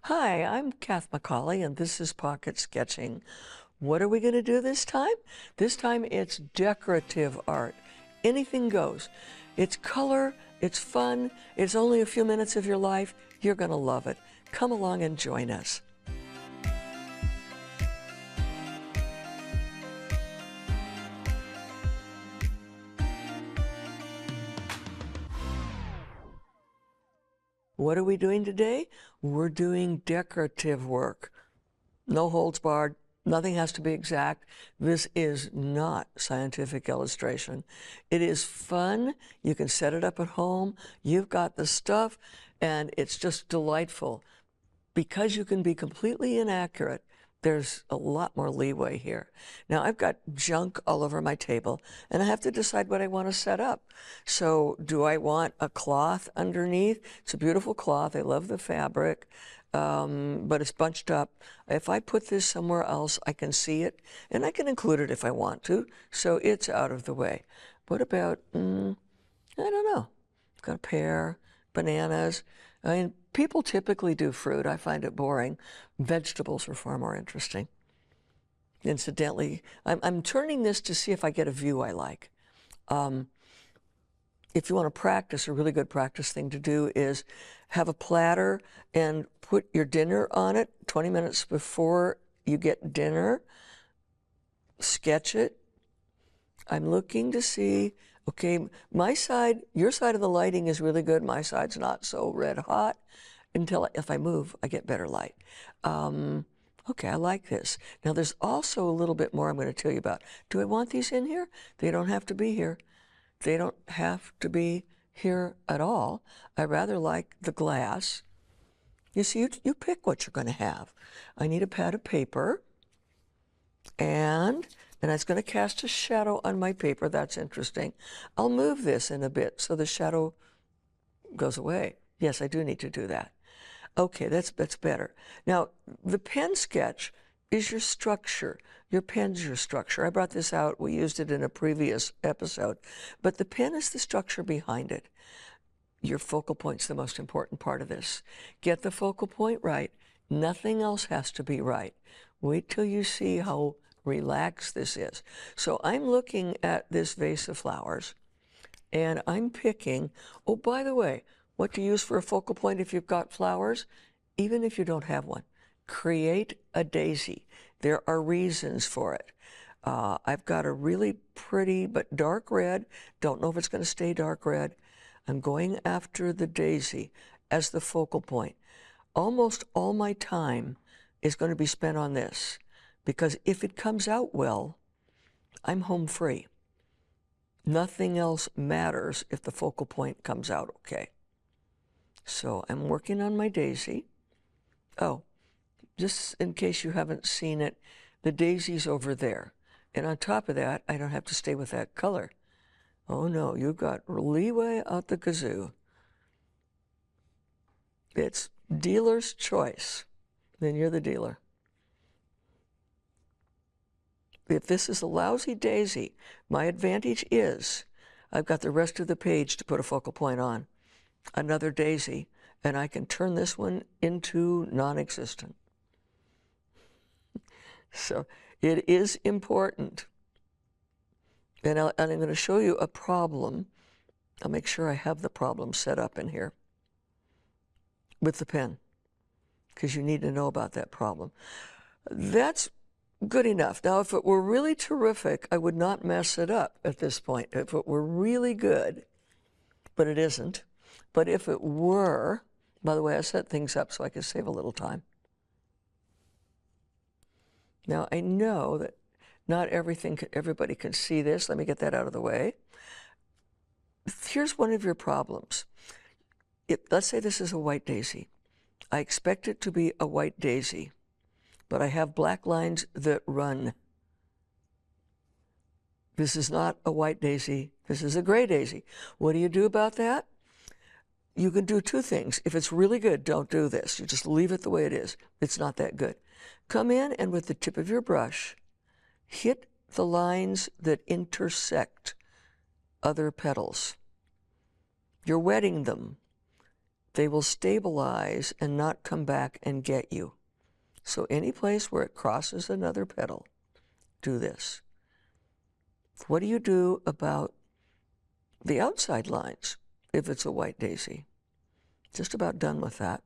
Hi, I'm Kath McCauley, and this is Pocket Sketching. What are we going to do this time? This time it's decorative art. Anything goes. It's color, it's fun, it's only a few minutes of your life. You're going to love it. Come along and join us. What are we doing today? We're doing decorative work. No holds barred. Nothing has to be exact. This is not scientific illustration. It is fun. You can set it up at home. You've got the stuff, and it's just delightful. Because you can be completely inaccurate, there's a lot more leeway here. Now, I've got junk all over my table, and I have to decide what I want to set up. So do I want a cloth underneath? It's a beautiful cloth. I love the fabric, but it's bunched up. If I put this somewhere else, I can see it, and I can include it if I want to, so it's out of the way. What about, I don't know. I've got a pear, bananas. I mean, people typically do fruit. I find it boring. Vegetables are far more interesting. Incidentally, I'm turning this to see if I get a view I like. If you want to practice, a really good practice thing to do is have a platter and put your dinner on it 20 minutes before you get dinner. Sketch it. I'm looking to see, okay, my side, your side of the lighting is really good. My side's not so red hot until if I move, I get better light. Okay, I like this. Now there's also a little bit more I'm going to tell you about. Do I want these in here? They don't have to be here. They don't have to be here at all. I rather like the glass. You see, you pick what you're going to have. I need a pad of paper, and it's going to cast a shadow on my paper. That's interesting. I'll move this in a bit so the shadow goes away. Yes, I do need to do that. Okay, that's better. Now, the pen sketch is your structure. Your pen's your structure. I brought this out. We used it in a previous episode. But the pen is the structure behind it. Your focal point's the most important part of this. Get the focal point right. Nothing else has to be right. Wait till you see how relaxed this is. So I'm looking at this vase of flowers, and I'm picking, oh, by the way, what to use for a focal point if you've got flowers, even if you don't have one. Create a daisy. There are reasons for it. I've got a really pretty but dark red. Don't know if it's going to stay dark red. I'm going after the daisy as the focal point. Almost all my time is going to be spent on this, because if it comes out well, I'm home free. Nothing else matters if the focal point comes out okay. So I'm working on my daisy. Oh, just in case you haven't seen it, the daisy's over there. And on top of that, I don't have to stay with that color. Oh no, you've got leeway out the kazoo. It's dealer's choice. Then you're the dealer. If this is a lousy daisy, my advantage is I've got the rest of the page to put a focal point on. Another daisy, and I can turn this one into non-existent. So it is important. And I'm going to show you a problem. I'll make sure I have the problem set up in here with the pen, because you need to know about that problem. That's good enough. Now, if it were really terrific, I would not mess it up at this point. If it were really good, but it isn't. But if it were, by the way, I set things up so I could save a little time. Now, I know that not everybody can see this. Let me get that out of the way. Here's one of your problems. Let's say this is a white daisy. I expect it to be a white daisy, but I have black lines that run. This is not a white daisy. This is a gray daisy. What do you do about that? You can do two things. If it's really good, don't do this. You just leave it the way it is. It's not that good. Come in and with the tip of your brush, hit the lines that intersect other petals. You're wetting them. they will stabilize and not come back and get you. So any place where it crosses another petal, do this. What do you do about the outside lines if it's a white daisy? Just about done with that.